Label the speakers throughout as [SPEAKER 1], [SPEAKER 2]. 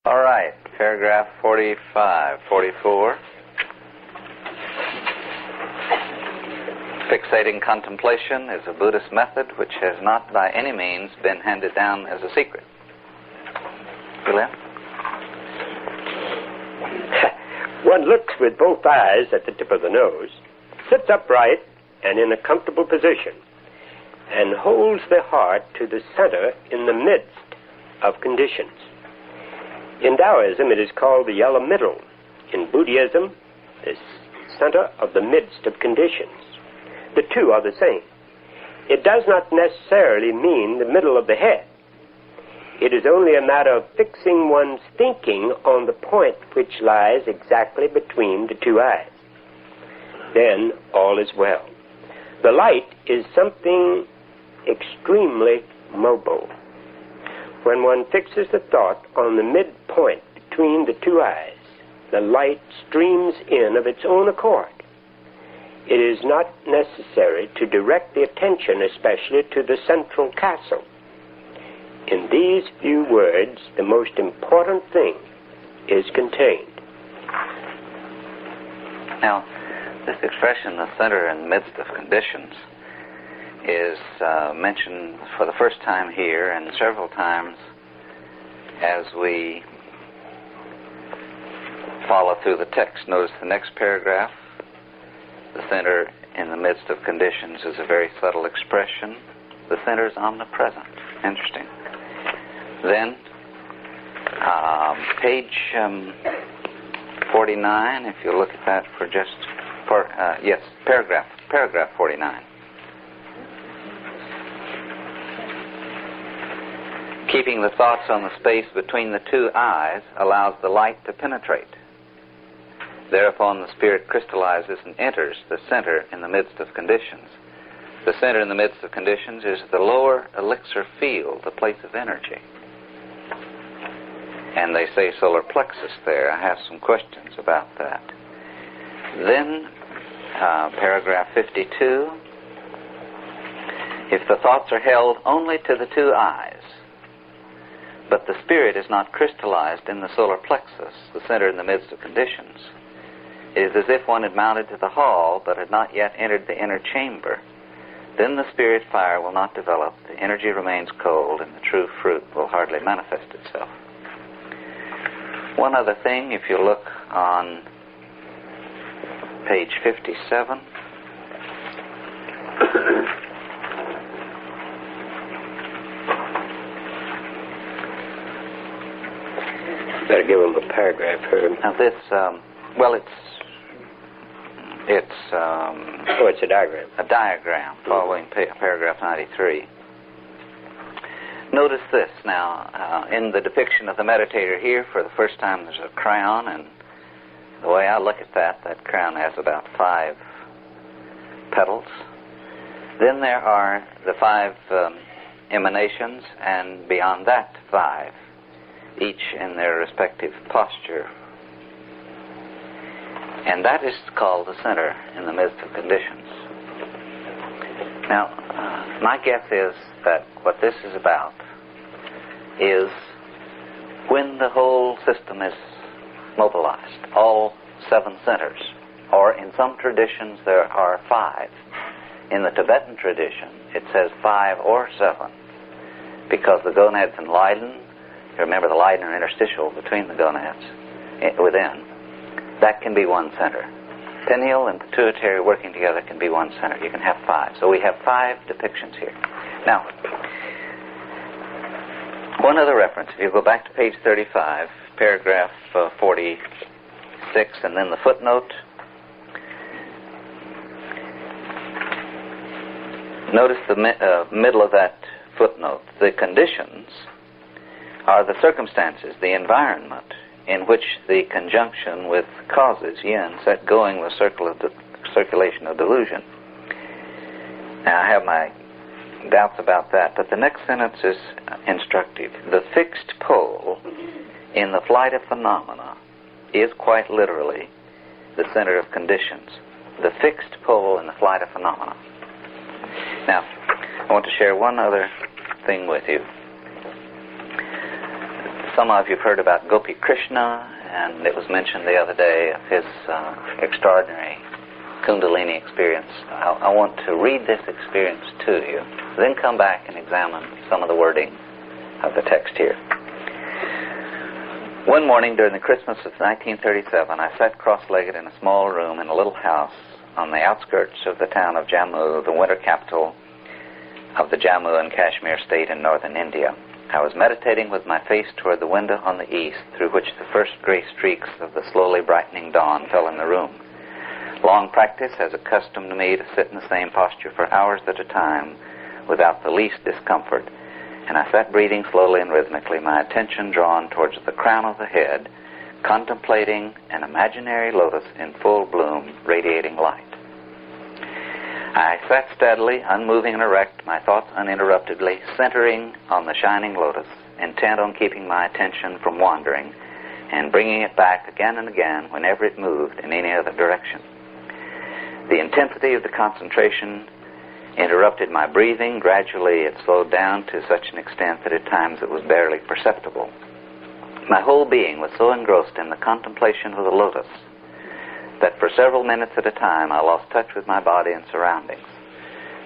[SPEAKER 1] All right, paragraph 45, 44. Fixating contemplation is a Buddhist method which has not by any means been handed down as a secret. William?
[SPEAKER 2] One looks with both eyes at the tip of the nose, sits upright and in a comfortable position, and holds the heart to the center in the midst of conditions. In Taoism, it is called the yellow middle. In Buddhism, the center of the midst of conditions. The two are the same. It does not necessarily mean the middle of the head. It is only a matter of fixing one's thinking on the point which lies exactly between the two eyes. Then all is well. The light is something extremely mobile. When one fixes the thought on the midpoint between the two eyes, the light streams in of its own accord. It is not necessary to direct the attention especially to the central castle. In these few words, the most important thing is contained.
[SPEAKER 1] Now, this expression, the center in the midst of conditions, is mentioned for the first time here and several times as we follow through the text. Notice the next paragraph. The center in the midst of conditions is a very subtle expression. The center is omnipresent. Interesting. Then, page 49, if you look at that for just, paragraph 49. Keeping the thoughts on the space between the two eyes allows the light to penetrate. Thereupon the spirit crystallizes and enters the center in the midst of conditions. The center in the midst of conditions is the lower elixir field, the place of energy. And they say solar plexus there. I have some questions about that. Then, paragraph 52. If the thoughts are held only to the two eyes, but the spirit is not crystallized in the solar plexus, the center in the midst of conditions, it is as if one had mounted to the hall but had not yet entered the inner chamber. Then the spirit fire will not develop, the energy remains cold, and the true fruit will hardly manifest itself. One other thing, if you look on page 57,
[SPEAKER 2] Better give him a paragraph, Herb.
[SPEAKER 1] now this,
[SPEAKER 2] it's a diagram.
[SPEAKER 1] A diagram following paragraph 93. Notice this now. In the depiction of the meditator here, for the first time there's a crown, and the way I look at that crown has about 5 petals. Then there are the 5 emanations, and beyond that 5, each in their respective posture. And that is called the center in the midst of conditions. Now, my guess is that what this is about is when the whole system is mobilized, all 7 centers, or in some traditions there are 5. In the Tibetan tradition, it says 5 or 7, because the gonads enlighten. You remember the Leiden are interstitial between the gonads within. That can be one center. Pineal and pituitary working together can be one center. You can have 5. So we have 5 depictions here. Now, one other reference. If you go back to page 35, paragraph 46, and then the footnote. Notice the middle of that footnote. The conditions are the circumstances, the environment, in which the conjunction with causes, yin, set going the circulation of delusion. Now, I have my doubts about that, but the next sentence is instructive. The fixed pole in the flight of phenomena is quite literally the center of conditions. The fixed pole in the flight of phenomena. Now, I want to share one other thing with you. Some of you have heard about Gopi Krishna, and it was mentioned the other day of his extraordinary Kundalini experience. I want to read this experience to you, then come back and examine some of the wording of the text here. One morning during the Christmas of 1937, I sat cross-legged in a small room in a little house on the outskirts of the town of Jammu, the winter capital of the Jammu and Kashmir state in northern India. I was meditating with my face toward the window on the east, through which the first gray streaks of the slowly brightening dawn fell in the room. Long practice has accustomed me to sit in the same posture for hours at a time without the least discomfort, and I sat breathing slowly and rhythmically, my attention drawn towards the crown of the head, contemplating an imaginary lotus in full bloom, radiating light. I sat steadily, unmoving and erect, my thoughts uninterruptedly, centering on the shining lotus, intent on keeping my attention from wandering and bringing it back again and again whenever it moved in any other direction. The intensity of the concentration interrupted my breathing. Gradually it slowed down to such an extent that at times it was barely perceptible. My whole being was so engrossed in the contemplation of the lotus that for several minutes at a time I lost touch with my body and surroundings.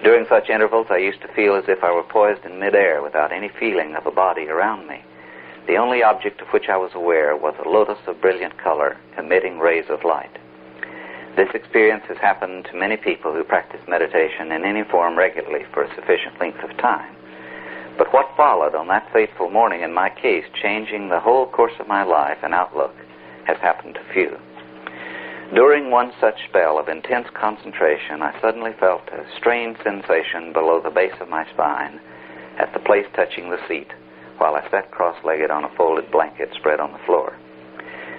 [SPEAKER 1] During such intervals I used to feel as if I were poised in midair without any feeling of a body around me. The only object of which I was aware was a lotus of brilliant color emitting rays of light. This experience has happened to many people who practice meditation in any form regularly for a sufficient length of time. But what followed on that fateful morning in my case, changing the whole course of my life and outlook, has happened to few. During one such spell of intense concentration, I suddenly felt a strange sensation below the base of my spine at the place touching the seat, while I sat cross-legged on a folded blanket spread on the floor.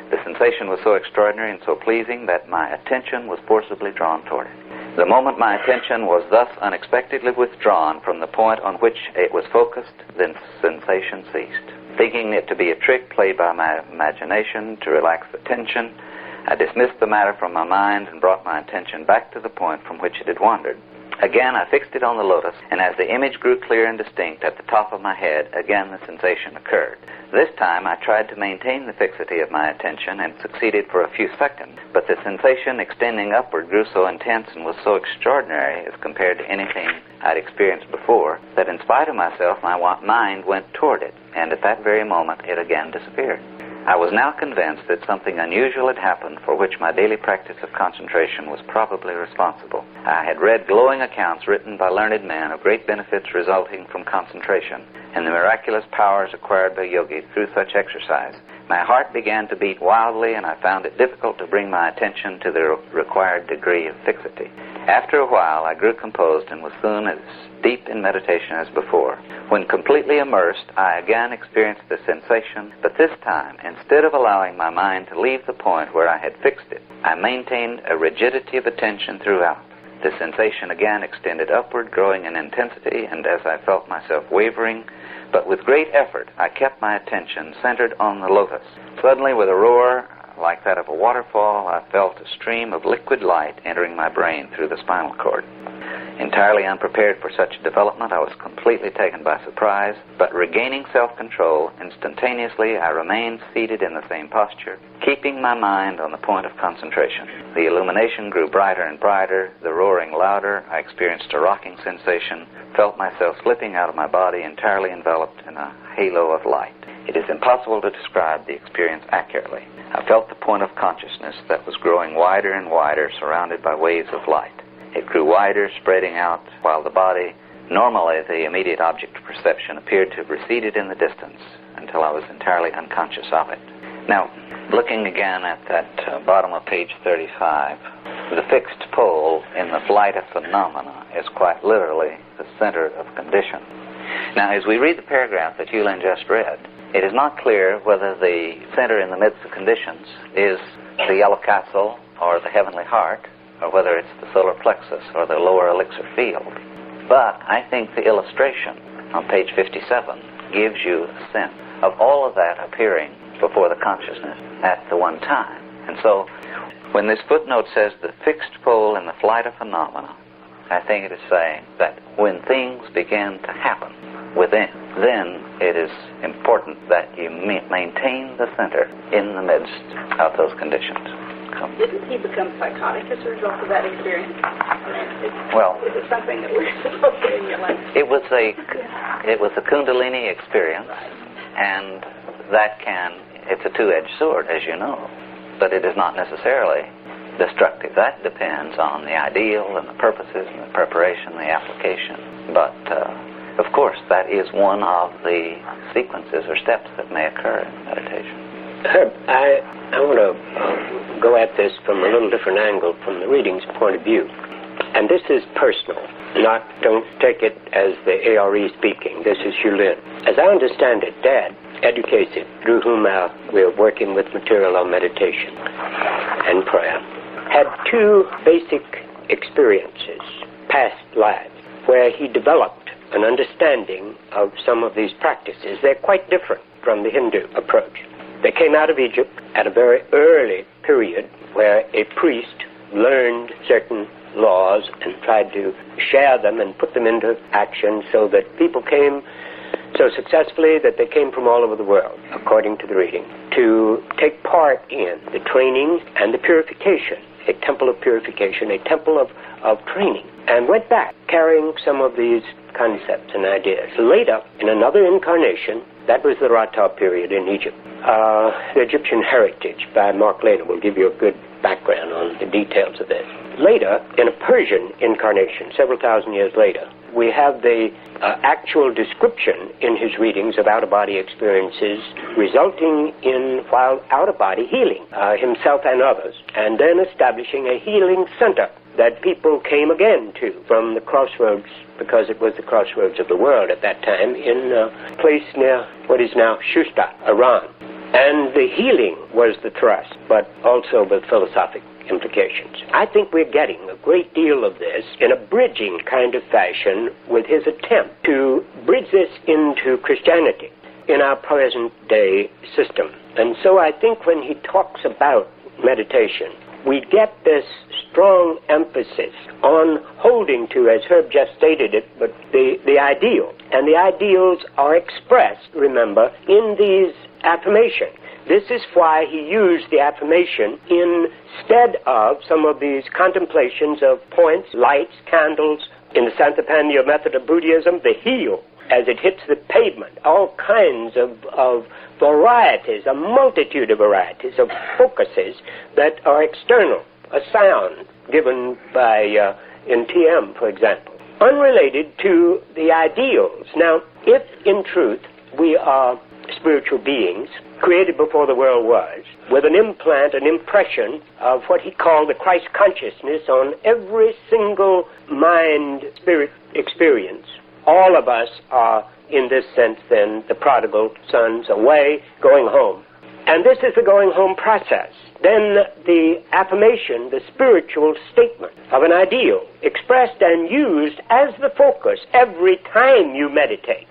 [SPEAKER 1] The sensation was so extraordinary and so pleasing that my attention was forcibly drawn toward it. The moment my attention was thus unexpectedly withdrawn from the point on which it was focused, the sensation ceased. Thinking it to be a trick played by my imagination to relax the tension, I dismissed the matter from my mind and brought my attention back to the point from which it had wandered. Again, I fixed it on the lotus, and as the image grew clear and distinct at the top of my head, again the sensation occurred. This time I tried to maintain the fixity of my attention and succeeded for a few seconds, but the sensation extending upward grew so intense and was so extraordinary as compared to anything I'd experienced before that in spite of myself my mind went toward it, and at that very moment it again disappeared. I was now convinced that something unusual had happened for which my daily practice of concentration was probably responsible. I had read glowing accounts written by learned men of great benefits resulting from concentration and the miraculous powers acquired by yogis through such exercise. My heart began to beat wildly, and I found it difficult to bring my attention to the required degree of fixity. After a while, I grew composed and was soon as deep in meditation as before. When completely immersed, I again experienced the sensation, but this time, instead of allowing my mind to leave the point where I had fixed it, I maintained a rigidity of attention throughout. The sensation again extended upward, growing in intensity, and as I felt myself wavering, but with great effort, I kept my attention centered on the lotus. Suddenly, with a roar like that of a waterfall, I felt a stream of liquid light entering my brain through the spinal cord. Entirely unprepared for such a development, I was completely taken by surprise, but regaining self-control, instantaneously I remained seated in the same posture, keeping my mind on the point of concentration. The illumination grew brighter and brighter, the roaring louder. I experienced a rocking sensation, felt myself slipping out of my body, entirely enveloped in a halo of light. It is impossible to describe the experience accurately. I felt the point of consciousness that was growing wider and wider, surrounded by waves of light. It grew wider, spreading out, while the body, normally the immediate object of perception, appeared to have receded in the distance until I was entirely unconscious of it. Now, looking again at that bottom of page 35, the fixed pole in the flight of phenomena is quite literally the center of condition. Now, as we read the paragraph that Yulin just read, it is not clear whether the center in the midst of conditions is the yellow capsule or the heavenly heart, or whether it's the solar plexus or the lower elixir field. But I think the illustration on page 57 gives you a sense of all of that appearing before the consciousness at the one time. And so, when this footnote says the fixed pole in the flight of phenomena, I think it is saying that when things begin to happen, within, then it is important that you maintain the center in the midst of those conditions.
[SPEAKER 3] Didn't he become psychotic as a result of that experience? Is it something that we're supposed to emulate?
[SPEAKER 1] It was a Kundalini experience, and it's a two-edged sword, as you know, but it is not necessarily destructive. That depends on the ideal and the purposes and the preparation, the application. But, of course, that is one of the sequences or steps that may occur in meditation.
[SPEAKER 2] Herb, I want to go at this from a little different angle, from the reading's point of view. And this is personal. Don't take it as the ARE speaking. This is Yulin. As I understand it, Dad, Edgar Cayce, through whom we're working with material on meditation and prayer, had two basic experiences, past lives, where he developed an understanding of some of these practices. They're quite different from the Hindu approach. They came out of Egypt at a very early period where a priest learned certain laws and tried to share them and put them into action so that people came so successfully that they came from all over the world, according to the reading, to take part in the training and the purification, a temple of purification, a temple of training, and went back carrying some of these concepts and ideas. Later, in another incarnation, that was the Rata period in Egypt. The Egyptian Heritage by Mark Lehner will give you a good background on the details of this. Later, in a Persian incarnation, several thousand years later, we have the actual description in his readings of out-of-body experiences resulting in, while out-of-body, healing himself and others, and then establishing a healing center that people came again to from the crossroads, because it was the crossroads of the world at that time, in a place near what is now Shusta, Iran. And the healing was the thrust, but also with philosophic implications. I think we're getting a great deal of this in a bridging kind of fashion with his attempt to bridge this into Christianity in our present day system. And so I think when he talks about meditation, we get this strong emphasis on holding to, as Herb just stated it, but the ideal. And the ideals are expressed, remember, in these affirmations. This is why he used the affirmation instead of some of these contemplations of points, lights, candles. In the Santapandia method of Buddhism, the heel, as it hits the pavement, all kinds of varieties, a multitude of varieties of focuses that are external. A sound given by, in TM, for example, unrelated to the ideals. Now, if in truth we are spiritual beings, created before the world was, with an implant, an impression of what he called the Christ consciousness on every single mind spirit experience, all of us are, in this sense then, the prodigal sons away, going home. And this is the going home process. Then the affirmation, the spiritual statement of an ideal, expressed and used as the focus every time you meditate,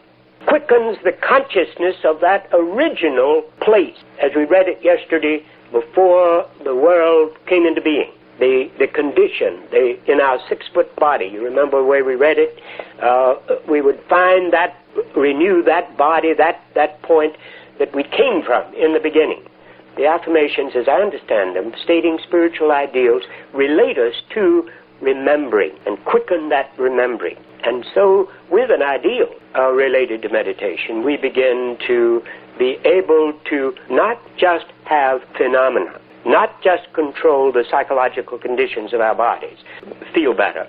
[SPEAKER 2] quickens the consciousness of that original place, as we read it yesterday, before the world came into being. The condition, in our 6-foot body, you remember where we read it? We would find that, renew that body, that point that we came from in the beginning. The affirmations, as I understand them, stating spiritual ideals, relate us to remembering and quicken that remembering. And so, with an ideal related to meditation, we begin to be able to not just have phenomena, not just control the psychological conditions of our bodies, feel better,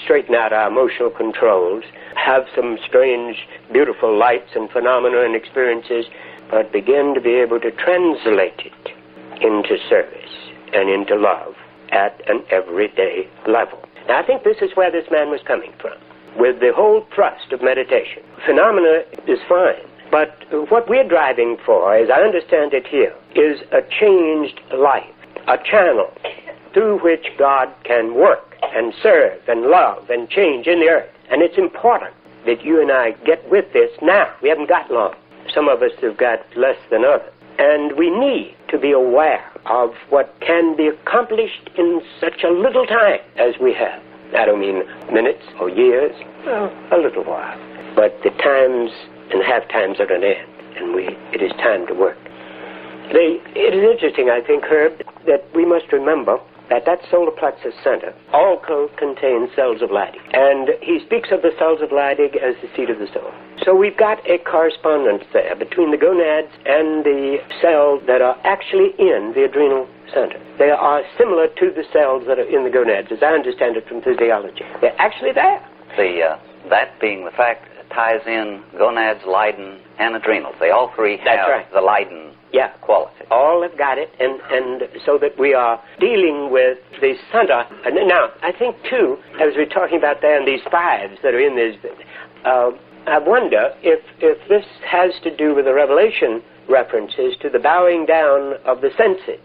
[SPEAKER 2] straighten out our emotional controls, have some strange, beautiful lights and phenomena and experiences, but begin to be able to translate it into service and into love at an everyday level. Now, I think this is where this man was coming from, with the whole thrust of meditation. Phenomena is fine, but what we're driving for, as I understand it here, is a changed life, a channel through which God can work and serve and love and change in the earth. And it's important that you and I get with this now. We haven't got long. Some of us have got less than others. And we need to be aware of what can be accomplished in such a little time as we have. I don't mean minutes or years, well, a little while. but the times and half times are an end, and it is time to work. It is interesting, I think, Herb, that we must remember that solar plexus center also contains cells of Leydig. And he speaks of the cells of Leydig as the seat of the soul. So we've got a correspondence there between the gonads and the cells that are actually in the adrenal center. They are similar to the cells that are in the gonads, as I understand it from physiology. They're actually there.
[SPEAKER 1] That being the fact, ties in gonads, Leiden, and adrenals. They all three have the Leiden quality.
[SPEAKER 2] All have got it, and so that we are dealing with the center. Now, I think, too, as we're talking about there, and these fives that are in this, I wonder if this has to do with the Revelation references to the bowing down of the senses.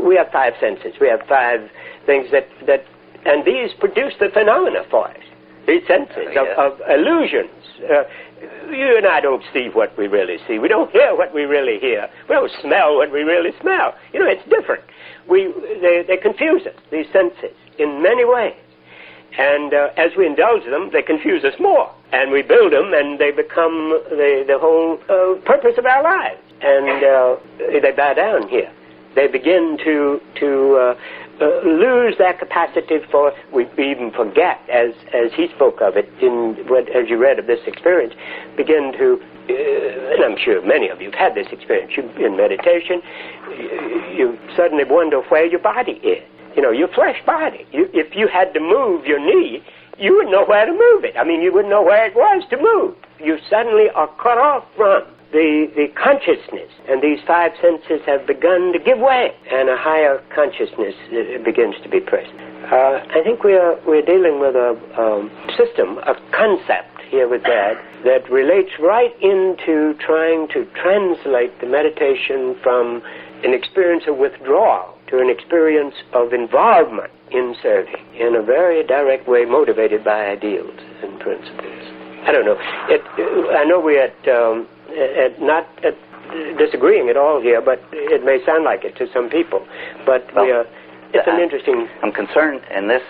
[SPEAKER 2] We have five senses. We have five things that and these produce the phenomena for us. These senses of illusions. You and I don't see what we really see. We don't hear what we really hear. We don't smell what we really smell. It's different. They confuse us, these senses, in many ways. And as we indulge them, they confuse us more. And we build them, and they become the whole purpose of our lives. And they bow down here. They begin to lose that capacity for, we even forget, as he spoke of it, as you read of this experience, begin to, and I'm sure many of you have had this experience, in meditation, you suddenly wonder where your body is. Your flesh body. If you had to move your knee, you wouldn't know where to move it. You wouldn't know where it was to move. You suddenly are cut off from the consciousness, and these five senses have begun to give way, and a higher consciousness begins to be present. I think we're dealing with a system, a concept here with that relates right into trying to translate the meditation from an experience of withdrawal to an experience of involvement in serving in a very direct way, motivated by ideals and principles. I don't know. I know we're not disagreeing at all here, but it may sound like it to some people. But it's an interesting...
[SPEAKER 1] I'm concerned in this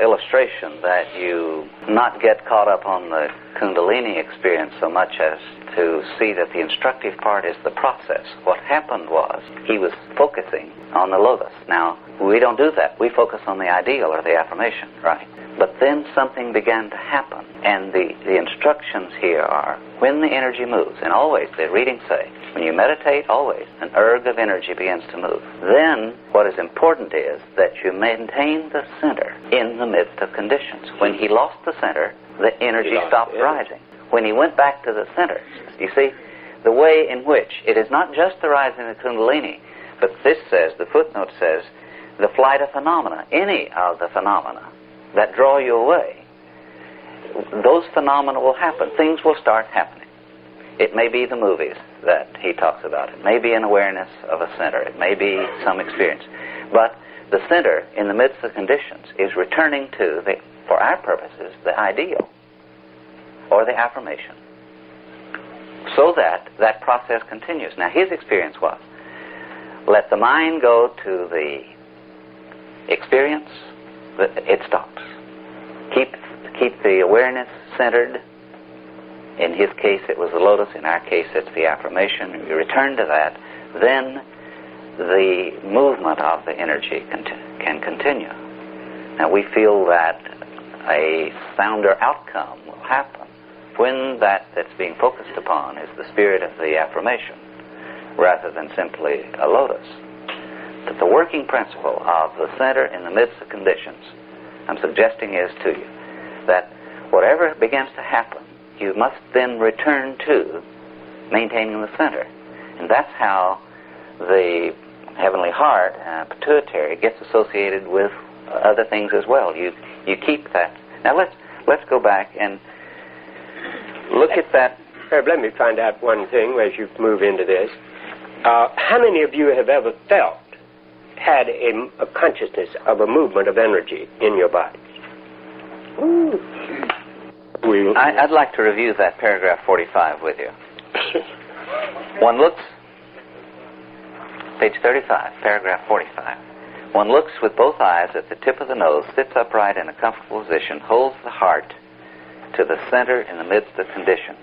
[SPEAKER 1] illustration that you not get caught up on the Kundalini experience so much as to see that the instructive part is the process. What happened was he was focusing on the lotus. Now, we don't do that. We focus on the ideal or the affirmation, right? But then something began to happen, and the instructions here are, when the energy moves, and always, the readings say, when you meditate, always, an erg of energy begins to move. Then, what is important is that you maintain the center in the midst of conditions. When he lost the center, the energy stopped rising. When he went back to the center, you see, the way in which it is not just the rising of the Kundalini, but this says, the footnote says, the flight of phenomena, any of the phenomena that draw you away, those phenomena will happen. Things will start happening. It may be the movies that he talks about. It may be an awareness of a center. It may be some experience. But the center, in the midst of conditions, is returning to, for our purposes, the ideal or the affirmation, so that that process continues. Now, his experience was, let the mind go to the experience, it stops. Keep the awareness centered. In his case, it was the lotus. In our case, it's the affirmation. You return to that, then the movement of the energy can continue. Now, we feel that a sounder outcome will happen when that's being focused upon is the spirit of the affirmation, rather than simply a lotus. But the working principle of the center in the midst of conditions, I'm suggesting is to you that whatever begins to happen, you must then return to maintaining the center. And that's how the heavenly heart, pituitary, gets associated with other things as well. You keep that. Now let's go back and look at that.
[SPEAKER 2] Herb, let me find out one thing as you move into this. How many of you have ever had a consciousness of a movement of energy in your body?
[SPEAKER 1] I'd like to review that paragraph 45 with you. One looks, page 35, paragraph 45. One looks with both eyes at the tip of the nose, sits upright in a comfortable position, holds the heart to the center in the midst of conditions.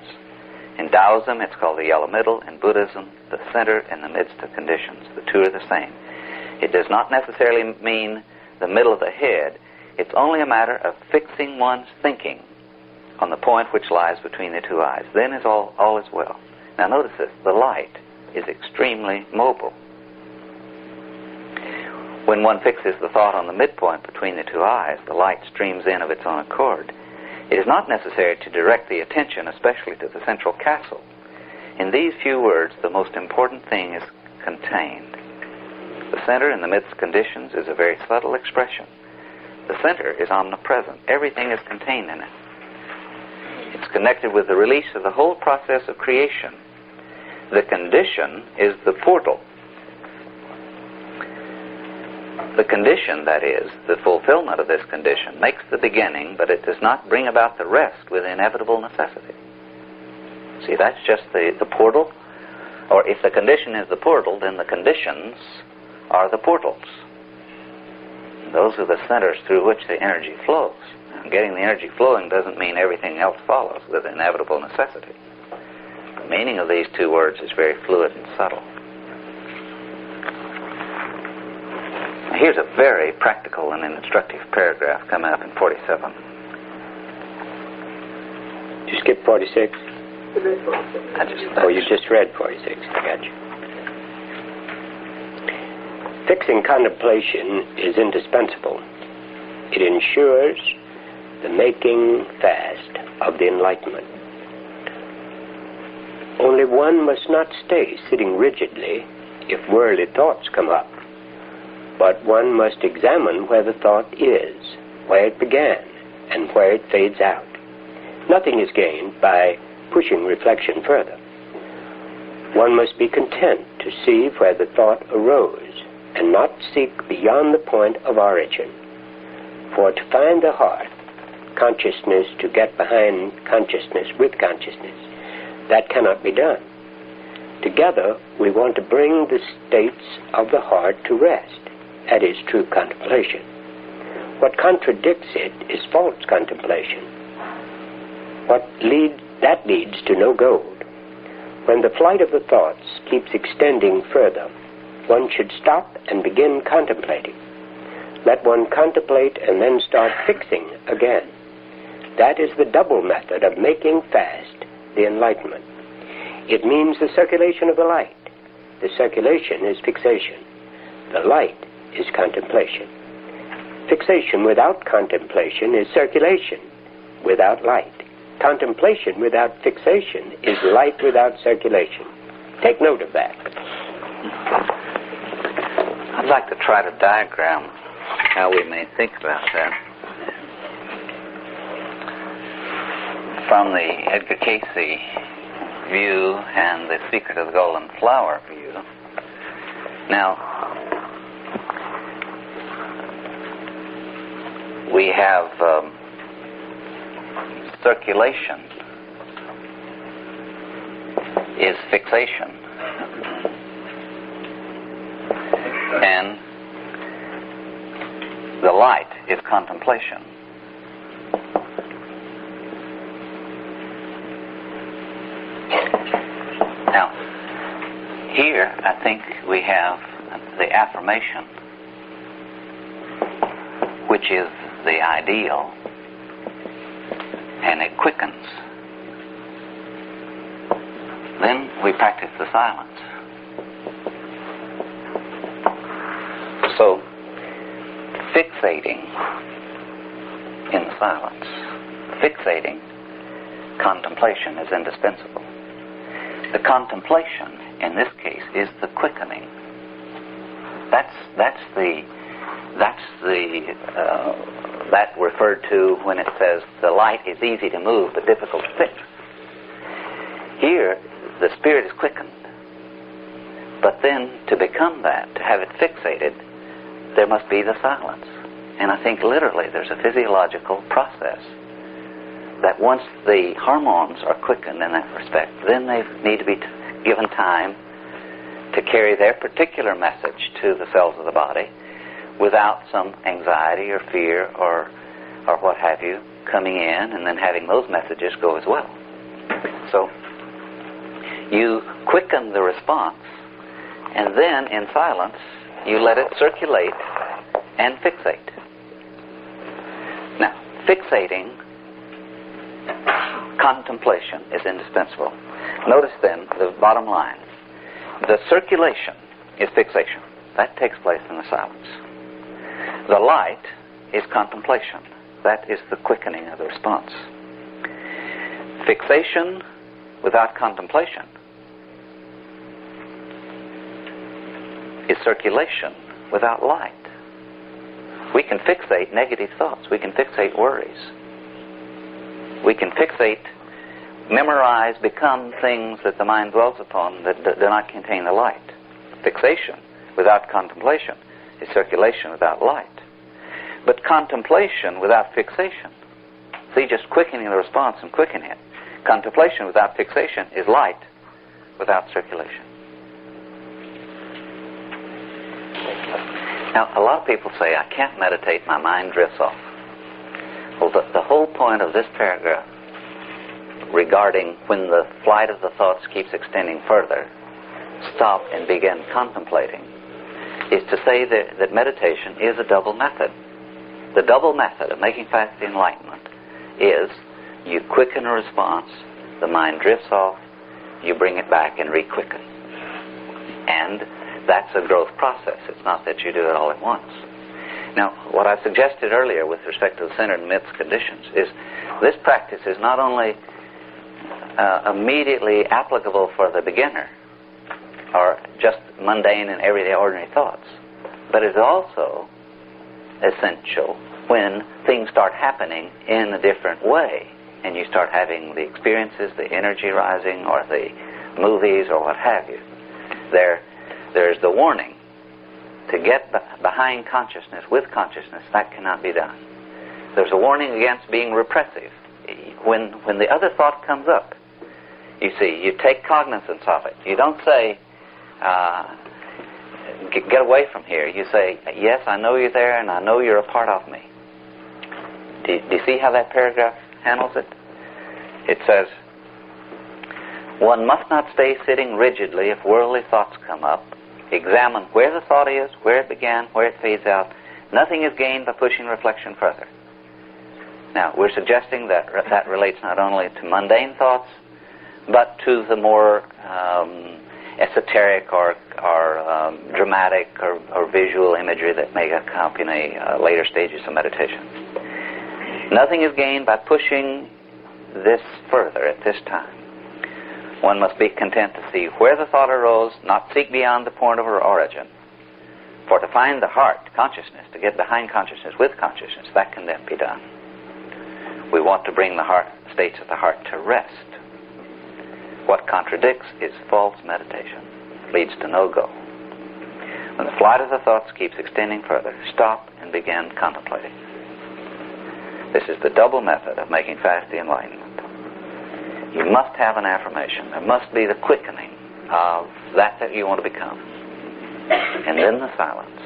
[SPEAKER 1] In Taoism, it's called the yellow middle. In Buddhism, the center in the midst of conditions. The two are the same. It does not necessarily mean the middle of the head. It's only a matter of fixing one's thinking on the point which lies between the two eyes. Then is all is well. Now notice this. The light is extremely mobile. When one fixes the thought on the midpoint between the two eyes, the light streams in of its own accord. It is not necessary to direct the attention, especially to the central castle. In these few words, the most important thing is contained. The center in the midst of conditions is a very subtle expression. The center is omnipresent. Everything is contained in it. It's connected with the release of the whole process of creation. The condition is the portal. The condition, that is, the fulfillment of this condition, makes the beginning, but it does not bring about the rest with inevitable necessity. See, that's just the portal. Or if the condition is the portal, then the conditions are the portals. Those are the centers through which the energy flows. And getting the energy flowing doesn't mean everything else follows with inevitable necessity. The meaning of these two words is very fluid and subtle. Here's a very practical and instructive paragraph coming up in 47.
[SPEAKER 2] You skip 46? You just read 46. I got you. Fixing contemplation is indispensable. It ensures the making fast of the enlightenment. Only one must not stay sitting rigidly if worldly thoughts come up. But one must examine where the thought is, where it began, and where it fades out. Nothing is gained by pushing reflection further. One must be content to see where the thought arose, and not seek beyond the point of origin. For to find the heart, consciousness to get behind consciousness with consciousness, that cannot be done. Together, we want to bring the states of the heart to rest. That is true contemplation. What contradicts it is false contemplation. That leads to no gold. When the flight of the thoughts keeps extending further, one should stop and begin contemplating. Let one contemplate and then start fixing again. That is the double method of making fast the enlightenment. It means the circulation of the light. The circulation is fixation. The light is contemplation. Fixation without contemplation is circulation without light. Contemplation without fixation is light without circulation. Take note of that.
[SPEAKER 1] I'd like to try to diagram how we may think about that. From the Edgar Cayce view and the Secret of the Golden Flower view. Now, we have circulation is fixation, and the light is contemplation. Now, here I think we have the affirmation, which is the ideal, and it quickens. Then we practice the silence. So, fixating in the silence, fixating contemplation is indispensable. The contemplation, in this case, is the quickening. That referred to when it says the light is easy to move but difficult to fix. Here, the spirit is quickened. But then, to become that, to have it fixated, there must be the silence. And I think literally there's a physiological process that once the hormones are quickened in that respect, then they need to be given time to carry their particular message to the cells of the body without some anxiety or fear or or what have you coming in, and then having those messages go as well. So you quicken the response, and then in silence you let it circulate and fixate. Now, fixating, contemplation is indispensable. Notice then the bottom line. The circulation is fixation. That takes place in the silence. The light is contemplation. That is the quickening of the response. Fixation without contemplation is circulation without light. We can fixate negative thoughts. We can fixate worries. We can fixate, memorize, become things that the mind dwells upon that do not contain the light. Fixation without contemplation is circulation without light. But contemplation without fixation, see, just quickening the response and quickening it. Contemplation without fixation is light without circulation. Now, a lot of people say, I can't meditate, my mind drifts off. Well, the whole point of this paragraph regarding when the flight of the thoughts keeps extending further, stop and begin contemplating, is to say that meditation is a double method. The double method of making fast the enlightenment is you quicken a response, the mind drifts off, you bring it back and re-quicken. And that's a growth process. It's not that you do it all at once. Now, what I suggested earlier with respect to the centered midst conditions is this practice is not only immediately applicable for the beginner or just mundane and everyday ordinary thoughts, but is also essential when things start happening in a different way and you start having the experiences, the energy rising, or the movies, or what have you. There's the warning to get behind consciousness, with consciousness. That cannot be done. There's a warning against being repressive. When the other thought comes up, you see, you take cognizance of it. You don't say, get away from here. You say, yes, I know you're there, and I know you're a part of me. Do you see how that paragraph handles it? It says, one must not stay sitting rigidly if worldly thoughts come up. Examine where the thought is, where it began, where it fades out. Nothing is gained by pushing reflection further. Now, we're suggesting that that relates not only to mundane thoughts, but to the more esoteric or dramatic or visual imagery that may accompany later stages of meditation. Nothing is gained by pushing this further at this time. One must be content to see where the thought arose, not seek beyond the point of her origin. For to find the heart, consciousness, to get behind consciousness, with consciousness, that can then be done. We want to bring the heart, states of the heart to rest. What contradicts is false meditation, leads to no goal. When the flight of the thoughts keeps extending further, stop and begin contemplating. This is the double method of making fast the enlightenment. You must have an affirmation. There must be the quickening of that you want to become. And then the silence.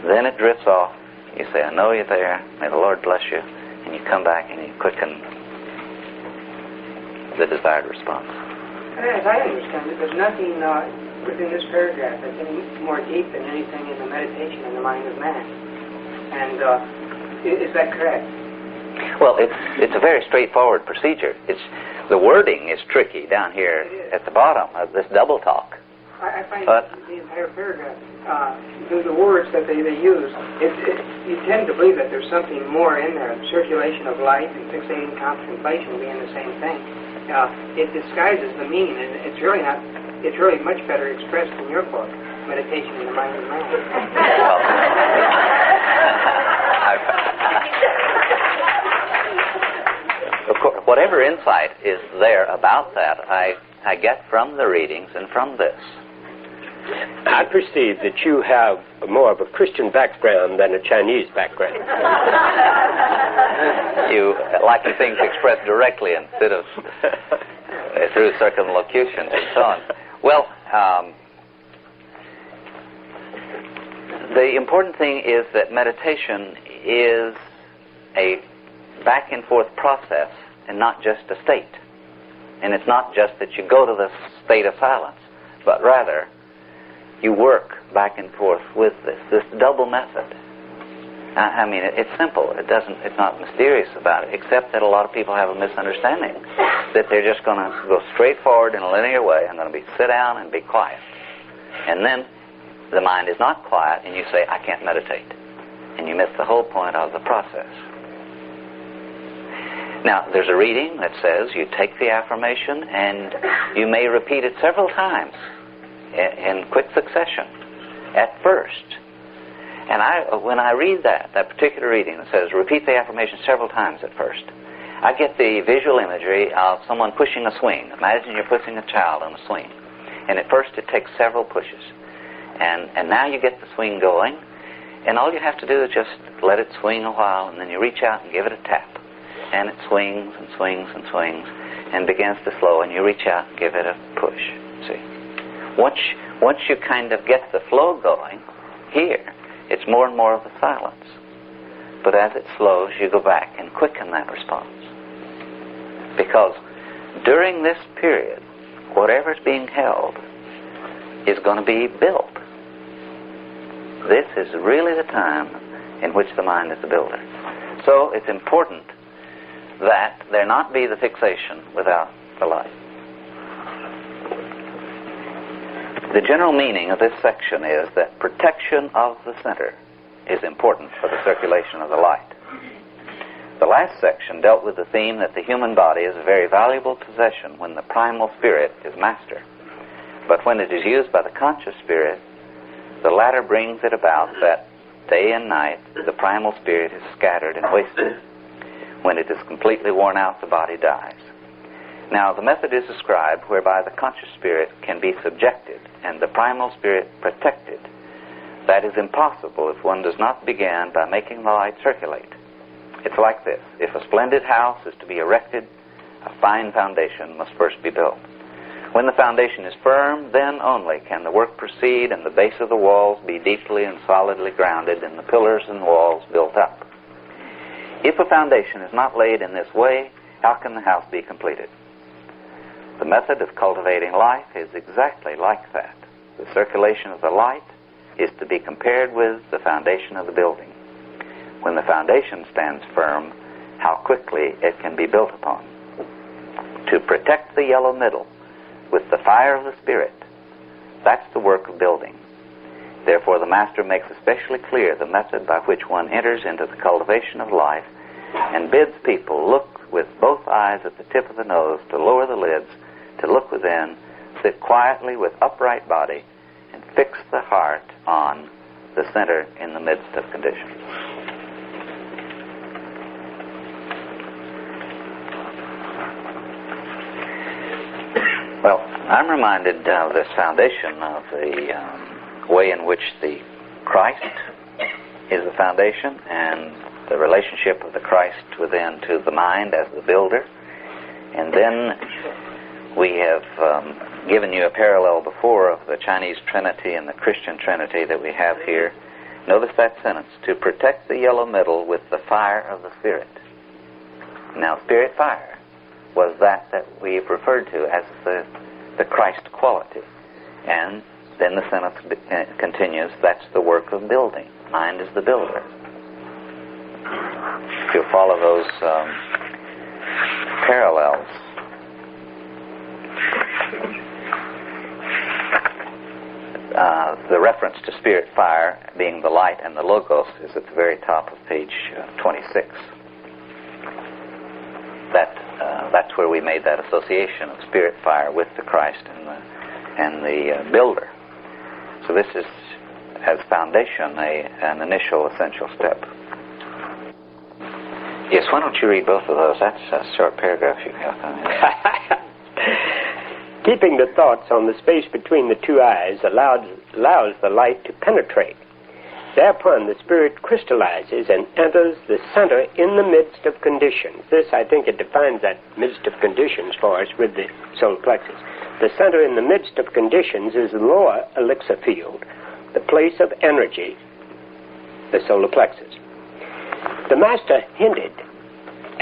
[SPEAKER 1] Then it drifts off. You say, I know you're there. May the Lord bless you. And you come back and you quicken the desired response.
[SPEAKER 4] As I understand it, there's nothing within this paragraph that's any more deep than anything in the meditation in the mind of man. And is that correct?
[SPEAKER 1] Well, it's a very straightforward procedure. The wording is tricky down here at the bottom of this double talk.
[SPEAKER 4] I find the entire paragraph, the words that they use, you tend to believe that there's something more in there. Circulation of light and fixating contemplation being the same thing. It disguises the meaning, and it's really not. It's really much better expressed in your book, Meditation in the Mind of Man.
[SPEAKER 1] Of course, whatever insight is there about that, I get from the readings and from this.
[SPEAKER 2] I perceive that you have more of a Christian background than a Chinese background.
[SPEAKER 1] You like the things expressed directly instead of through circumlocution and so on. Well, the important thing is that meditation is a back and forth process and not just a state. And it's not just that you go to the state of silence, but rather you work back and forth with this double method. I mean, it's simple. It's not mysterious about it, except that a lot of people have a misunderstanding that they're just going to go straight forward in a linear way. I'm going to sit down and be quiet. And then the mind is not quiet, and you say, I can't meditate. And you miss the whole point of the process. Now, there's a reading that says you take the affirmation and you may repeat it several times in quick succession at first. And when I read that particular reading that says repeat the affirmation several times at first, I get the visual imagery of someone pushing a swing. Imagine you're pushing a child on a swing. And at first it takes several pushes. And now you get the swing going, and all you have to do is just let it swing a while, and then you reach out and give it a tap. And it swings and swings and swings and begins to slow, and you reach out and give it a push. See? Once you kind of get the flow going here, it's more and more of the silence. But as it slows, you go back and quicken that response. Because during this period, whatever's being held is going to be built. This is really the time in which the mind is the builder. So it's important that there not be the fixation without the light. The general meaning of this section is that protection of the center is important for the circulation of the light. The last section dealt with the theme that the human body is a very valuable possession when the primal spirit is master. But when it is used by the conscious spirit, the latter brings it about that day and night the primal spirit is scattered and wasted. When it is completely worn out, the body dies. Now, the method is described whereby the conscious spirit can be subjected and the primal spirit protected. That is impossible if one does not begin by making the light circulate. It's like this. If a splendid house is to be erected, a fine foundation must first be built. When the foundation is firm, then only can the work proceed and the base of the walls be deeply and solidly grounded and the pillars and walls built up. If a foundation is not laid in this way, how can the house be completed? The method of cultivating life is exactly like that. The circulation of the light is to be compared with the foundation of the building. When the foundation stands firm, how quickly it can be built upon. To protect the yellow middle with the fire of the Spirit, that's the work of building. Therefore, the Master makes especially clear the method by which one enters into the cultivation of life and bids people look with both eyes at the tip of the nose, to lower the lids, to look within, sit quietly with upright body, and fix the heart on the center in the midst of conditions. Well, I'm reminded of this foundation of the way in which the Christ is the foundation and the relationship of the Christ within to the mind as the builder. And then we have given you a parallel before of the Chinese Trinity and the Christian Trinity that we have here. Notice that sentence, to protect the yellow middle with the fire of the Spirit. Now, Spirit fire was that we've referred to as the Christ quality. And then the sentence continues, that's the work of building. Mind is the builder. If you'll follow those parallels. The reference to Spirit fire being the light and the Logos is at the very top of page 26. That's where we made that association of Spirit fire with the Christ and the builder. So this is, as foundation, an initial essential step. Yes, why don't you read both of those? That's a short paragraph you have.
[SPEAKER 2] Keeping the thoughts on the space between the two eyes allows the light to penetrate. Thereupon the Spirit crystallizes and enters the center in the midst of conditions. This, I think, it defines that midst of conditions for us with the solar plexus. The center in the midst of conditions is the lower elixir field, the place of energy, the solar plexus. The Master hinted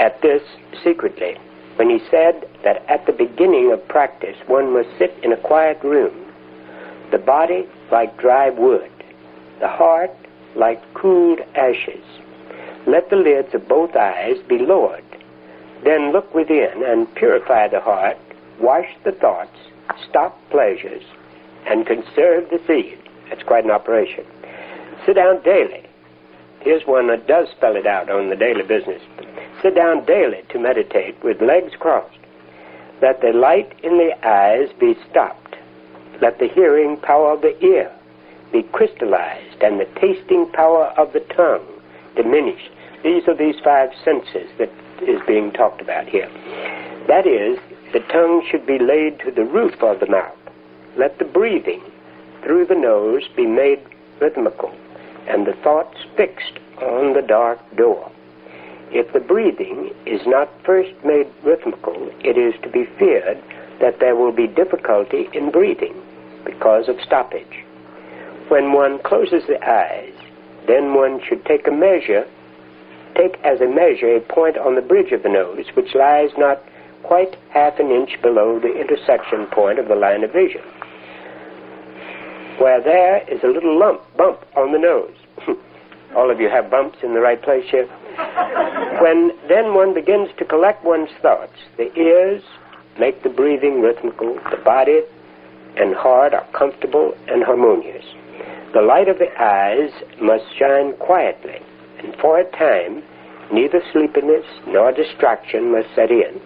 [SPEAKER 2] at this secretly when he said that at the beginning of practice one must sit in a quiet room, the body like dry wood, the heart like cooled ashes. Let the lids of both eyes be lowered. Then look within and purify the heart, wash the thoughts, stop pleasures, and conserve the seed. That's quite an operation. Sit down daily. Here's one that does spell it out on the daily business. Sit down daily to meditate with legs crossed. Let the light in the eyes be stopped. Let the hearing power of the ear be crystallized and the tasting power of the tongue diminished. These are these 5 senses that is being talked about here. That is, the tongue should be laid to the roof of the mouth. Let the breathing through the nose be made rhythmical and the thoughts fixed on the dark door. If the breathing is not first made rhythmical, it is to be feared that there will be difficulty in breathing because of stoppage. When one closes the eyes, then one should take as a measure a point on the bridge of the nose, which lies not quite half an inch below the intersection point of the line of vision, where there is a little bump on the nose. All of you have bumps in the right place here. When then one begins to collect one's thoughts, the ears make the breathing rhythmical, the body and heart are comfortable and harmonious. The light of the eyes must shine quietly, and for a time neither sleepiness nor distraction must set in.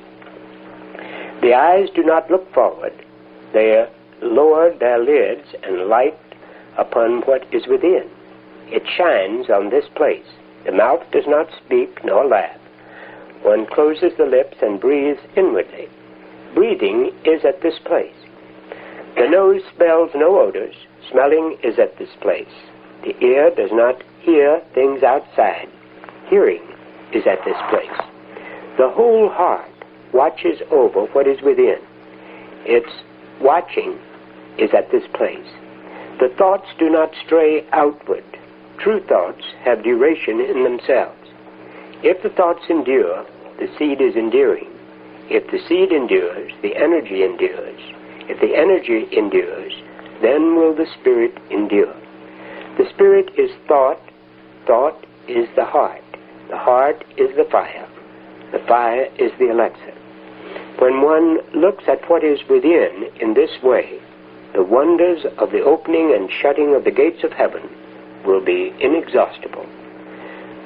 [SPEAKER 2] The eyes do not look forward. They lower their lids and light upon what is within. It shines on this place. The mouth does not speak nor laugh. One closes the lips and breathes inwardly. Breathing is at this place. The nose smells no odors. Smelling is at this place. The ear does not hear things outside. Hearing is at this place. The whole heart watches over what is within. Its watching is at this place. The thoughts do not stray outward. True thoughts have duration in themselves. If the thoughts endure, the seed is enduring. If the seed endures, the energy endures. If the energy endures, then will the spirit endure. The spirit is thought. Thought is the heart. The heart is the fire. The fire is the elixir. When one looks at what is within in this way, the wonders of the opening and shutting of the gates of heaven will be inexhaustible.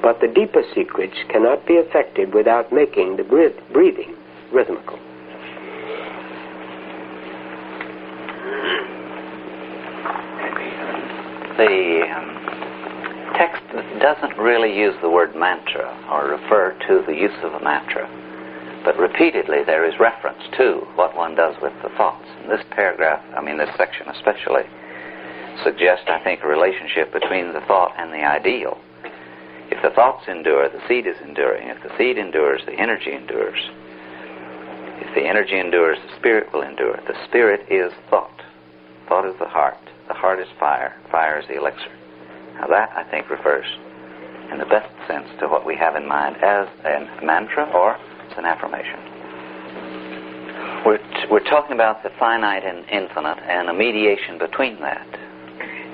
[SPEAKER 2] But the deeper secrets cannot be effected without making the breathing rhythmical.
[SPEAKER 1] The text doesn't really use the word mantra or refer to the use of a mantra, but repeatedly there is reference to what one does with the thoughts. And this paragraph, this section especially, suggests, I think, a relationship between the thought and the ideal. If the thoughts endure, the seed is enduring. If the seed endures, the energy endures. If the energy endures, the spirit will endure. The spirit is thought. Thought is the heart. The heart is fire. Fire is the elixir. Now that, I think, refers in the best sense to what we have in mind as a mantra or as an affirmation. We're talking about the finite and infinite and a mediation between that.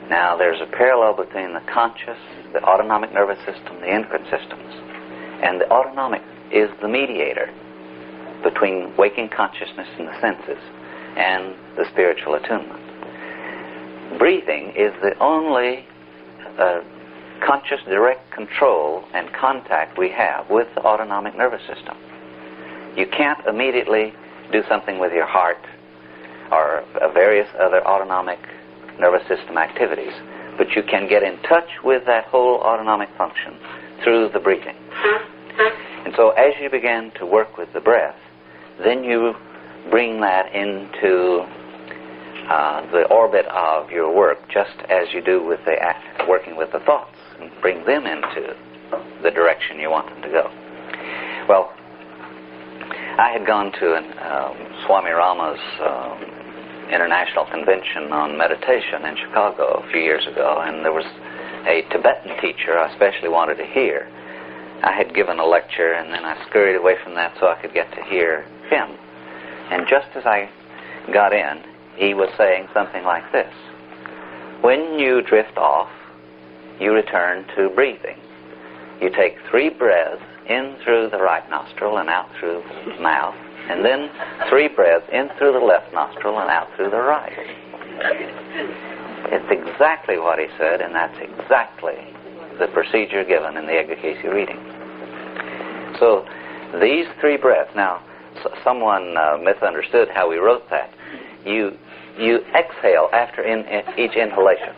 [SPEAKER 1] Now, there's a parallel between the conscious, the autonomic nervous system, the endocrine systems. And the autonomic is the mediator between waking consciousness in the senses and the spiritual attunement. Breathing is the only conscious direct control and contact we have with the autonomic nervous system. You can't immediately do something with your heart or various other autonomic nervous system activities, but you can get in touch with that whole autonomic function through the breathing. And so as you begin to work with the breath, then you bring that into the orbit of your work, just as you do with the working with the thoughts, and bring them into the direction you want them to go. Well, I had gone to Swami Rama's International Convention on Meditation in Chicago a few years ago, and there was a Tibetan teacher I especially wanted to hear I had given a lecture, and then I scurried away from that so I could get to hear him. And just as I got in, he was saying something like this: when you drift off, you return to breathing. You take 3 breaths in through the right nostril and out through the mouth, and then 3 breaths in through the left nostril and out through the right. It's exactly what he said, and that's exactly the procedure given in the Edgar Cayce reading. So these 3 breaths, now someone misunderstood how we wrote that. You exhale after each inhalation.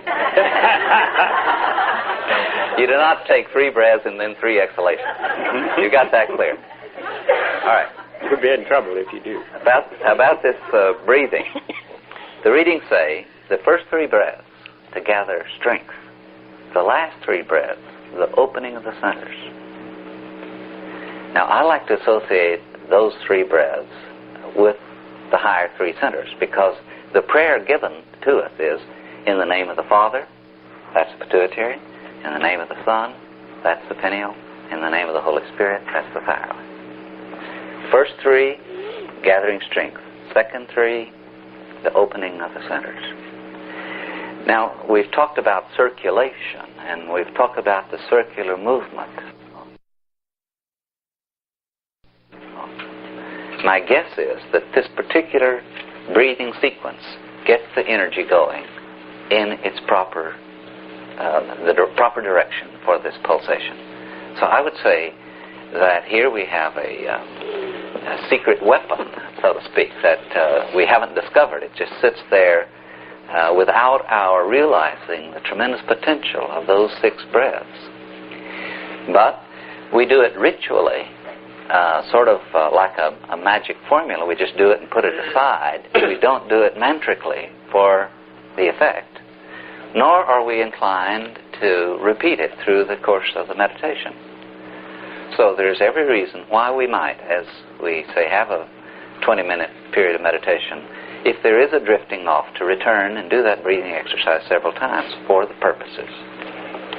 [SPEAKER 1] You do not take 3 breaths and then 3 exhalations. You got that clear? All right.
[SPEAKER 2] You'll be in trouble if you do.
[SPEAKER 1] About this breathing, the readings say the first 3 breaths to gather strength. The last 3 breaths, the opening of the centers. Now, I like to associate those 3 breaths with the higher 3 centers, because the prayer given to us is, in the name of the Father, that's the pituitary; in the name of the Son, that's the pineal; in the name of the Holy Spirit, that's the thyroid. First 3, gathering strength. Second 3, the opening of the centers. Now, we've talked about circulation, and we've talked about the circular movement. My guess is that this particular breathing sequence gets the energy going in its proper proper direction for this pulsation. So I would say that here we have a secret weapon, so to speak, that we haven't discovered. It just sits there without our realizing the tremendous potential of those 6 breaths. But we do it ritually, sort of like a magic formula. We just do it and put it aside. We don't do it mantrically for the effect, nor are we inclined to repeat it through the course of the meditation. So there's every reason why we might, as we say, have a 20-minute period of meditation, if there is a drifting off, to return and do that breathing exercise several times for the purposes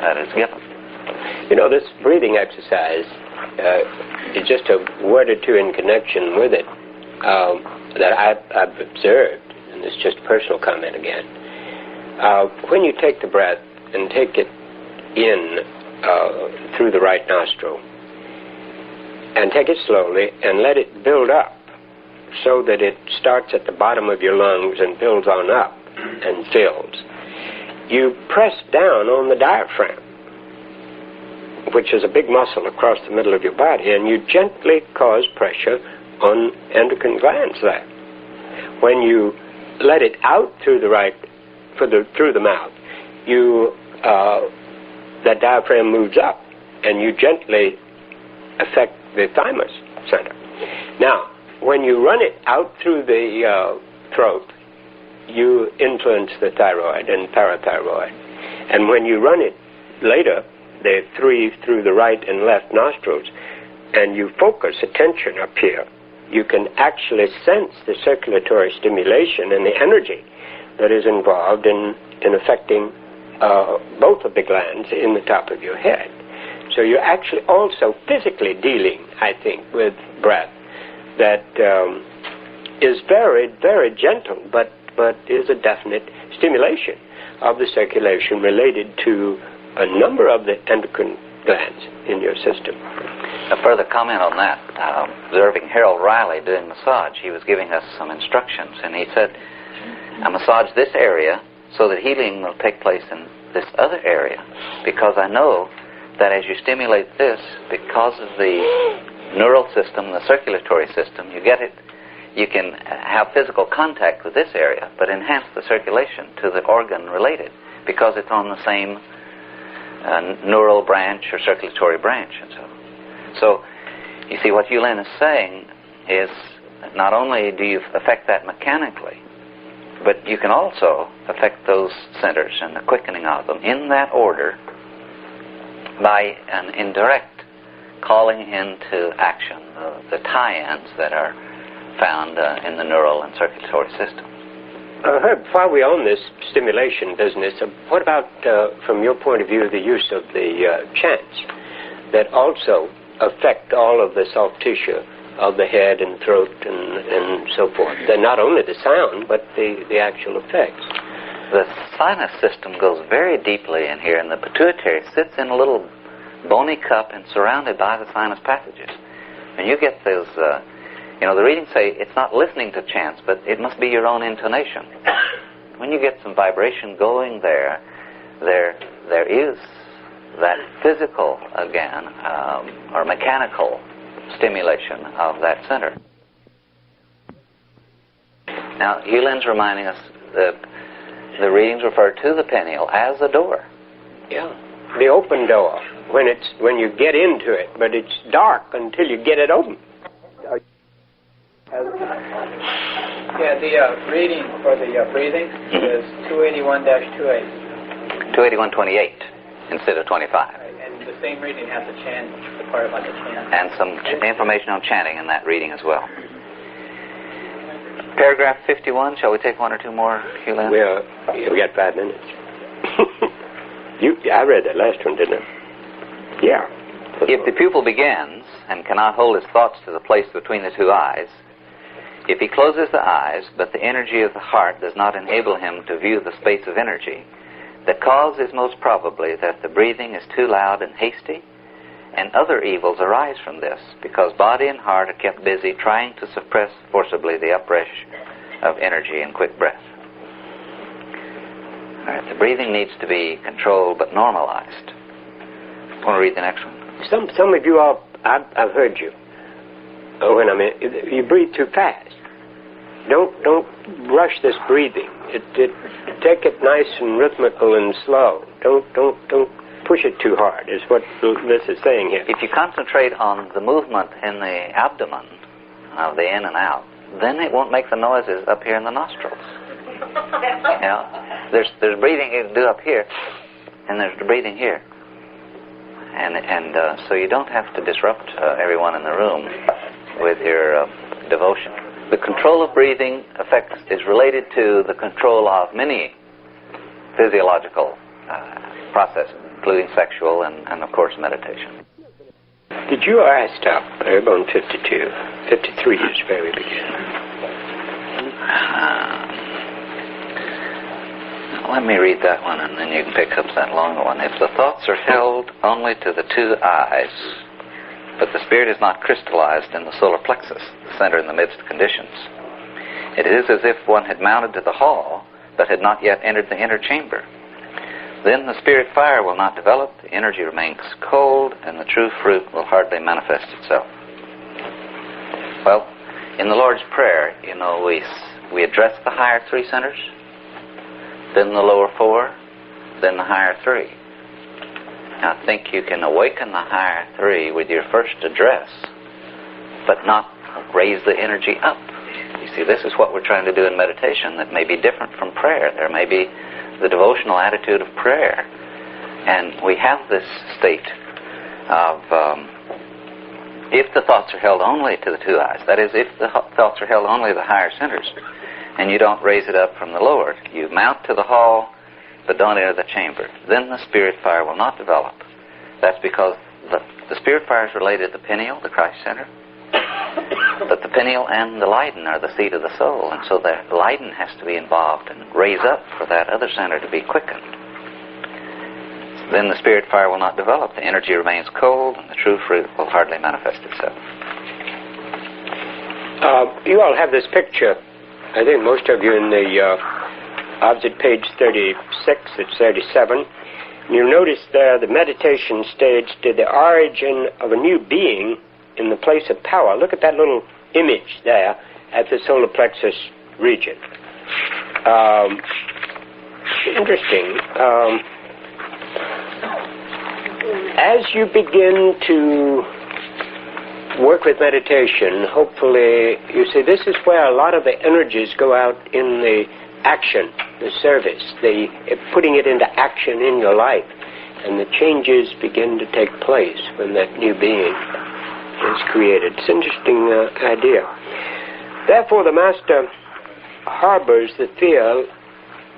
[SPEAKER 1] that is given.
[SPEAKER 2] You know, this breathing exercise, just a word or 2 in connection with it, that I've observed, and this is just a personal comment again. When you take the breath and take it in through the right nostril, and take it slowly and let it build up so that it starts at the bottom of your lungs and builds on up and fills, you press down on the diaphragm, which is a big muscle across the middle of your body, and you gently cause pressure on endocrine glands there. When you let it out through the through the mouth, that diaphragm moves up, and you gently affect the thymus center. Now, when you run it out through the throat, you influence the thyroid and parathyroid. And when you run it later, the 3 through the right and left nostrils, and you focus attention up here, you can actually sense the circulatory stimulation and the energy that is involved in affecting both of the glands in the top of your head. So you're actually also physically dealing, I think, with breath that is very, very gentle, but is a definite stimulation of the circulation related to a number of the endocrine glands in your system.
[SPEAKER 1] A further comment on that, observing Harold Riley doing massage, he was giving us some instructions, and he said, I massage this area so that healing will take place in this other area, because I know that as you stimulate this, because of the neural system, the circulatory system, you can have physical contact with this area, but enhance the circulation to the organ related, because it's on the same neural branch or circulatory branch. And so you see, what Yulin is saying is not only do you affect that mechanically, but you can also affect those centers and the quickening of them in that order by an indirect calling into action the tie-ins that are found in the neural and circulatory system.
[SPEAKER 2] Herb, while we're on this stimulation business, what about, from your point of view, the use of the chants that also affect all of the soft tissue of the head and throat and so forth. They're not only the sound, but the actual effects.
[SPEAKER 1] The sinus system goes very deeply in here, and the pituitary sits in a little bony cup and surrounded by the sinus passages. And you get those, the readings say it's not listening to chants, but it must be your own intonation. When you get some vibration going there is that physical, again, or mechanical stimulation of that center. Now, Yulin's reminding us that the readings refer to the pineal as a door.
[SPEAKER 2] Yeah, the open door, when you get into it, but it's dark until you get it open.
[SPEAKER 5] Yeah, the reading for the breathing is 281-28.
[SPEAKER 1] 281-28 instead of 25.
[SPEAKER 5] And the same reading has a chant, the part about the chant.
[SPEAKER 1] And some information on chanting in that reading as well. Paragraph 51, shall we take one or two more, Hugh?
[SPEAKER 2] We got 5 minutes. I read that last one, didn't I? Yeah.
[SPEAKER 1] If the pupil begins and cannot hold his thoughts to the place between the two eyes, if he closes the eyes, but the energy of the heart does not enable him to view the space of energy, the cause is most probably that the breathing is too loud and hasty, and other evils arise from this, because body and heart are kept busy trying to suppress forcibly the uprush of energy in quick breath. All right, the breathing needs to be controlled but normalized. I want to read the next one.
[SPEAKER 2] Some of you all, I've heard you. You breathe too fast. Don't rush this breathing. Take it nice and rhythmical and slow. Don't push it too hard, is what this is saying here.
[SPEAKER 1] If you concentrate on the movement in the abdomen, the in and out, then it won't make the noises up here in the nostrils. There's breathing you can do up here, and there's the breathing here. And so you don't have to disrupt everyone in the room with your devotion. The control of breathing is related to the control of many physiological processes, including sexual and of course, meditation.
[SPEAKER 2] Did you or I stop on 52? 53 is where we begin.
[SPEAKER 1] Let me read that one, and then you can pick up that longer one. If the thoughts are held only to the two eyes, but the spirit is not crystallized in the solar plexus, the center in the midst of conditions, it is as if one had mounted to the hall, but had not yet entered the inner chamber. Then the spirit fire will not develop, the energy remains cold, and the true fruit will hardly manifest itself. Well, in the Lord's Prayer, we address the higher 3 centers, then the lower 4, then the higher 3. Now, I think you can awaken the higher 3 with your first address, but not raise the energy up. You see, this is what we're trying to do in meditation that may be different from prayer. There may be the devotional attitude of prayer. And we have this state of, if the thoughts are held only to the 2 eyes, that is, if the thoughts are held only to the higher centers, and you don't raise it up from the lower, you mount to the hall, but don't enter the chamber, then the spirit fire will not develop. That's because the spirit fire is related to the pineal, the Christ center, but the pineal and the Leiden are the seat of the soul, and so the Leiden has to be involved and raise up for that other center to be quickened. Then the spirit fire will not develop. The energy remains cold, and the true fruit will hardly manifest itself.
[SPEAKER 2] You all have this picture, I think most of you, in the opposite page 36, it's 37. You'll notice there the meditation stage to the origin of a new being in the place of power. Look at that little image there at the solar plexus region. Interesting. As you begin to work with meditation, hopefully, you see, this is where a lot of the energies go out in the action, the service, putting it into action in your life. And the changes begin to take place when that new being is created. It's an interesting idea. Therefore, the Master harbors the fear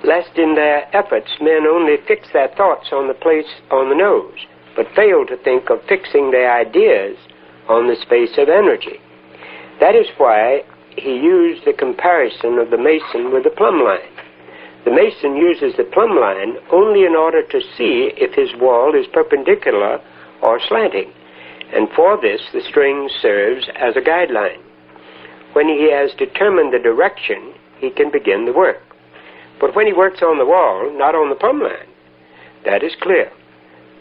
[SPEAKER 2] lest in their efforts men only fix their thoughts on the place on the nose, but fail to think of fixing their ideas on the space of energy. That is why he used the comparison of the mason with the plumb line. The mason uses the plumb line only in order to see if his wall is perpendicular or slanting, and for this the string serves as a guideline. When he has determined the direction, he can begin the work. But when he works on the wall, not on the plumb line, that is clear.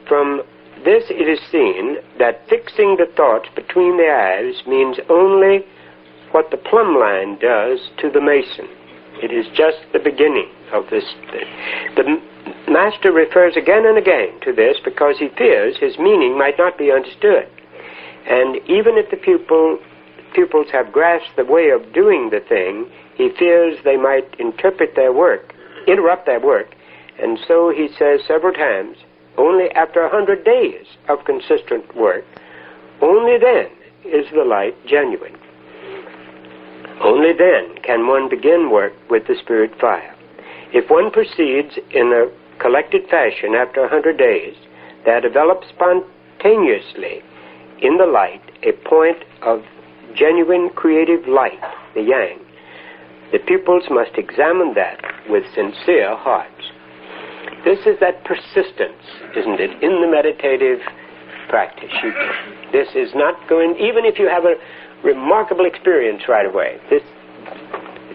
[SPEAKER 2] From this it is seen that fixing the thoughts between the eyes means only what the plumb line does to the mason. It is just the beginning of this. The master refers again and again to this because he fears his meaning might not be understood. And even if the pupils have grasped the way of doing the thing, he fears they might interrupt their work, and so he says several times, only after 100 days of consistent work, only then is the light genuine. Only then can one begin work with the spirit fire. If one proceeds in a collected fashion after 100 days, there develops spontaneously in the light a point of genuine creative light, the yang. The pupils must examine that with sincere hearts. This is that persistence, isn't it, in the meditative practice. This is not going, even if you have a remarkable experience right away,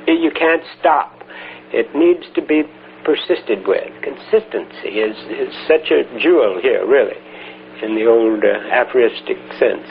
[SPEAKER 2] you can't stop. It needs to be persisted with. Consistency is such a jewel here, really, in the old aphoristic sense.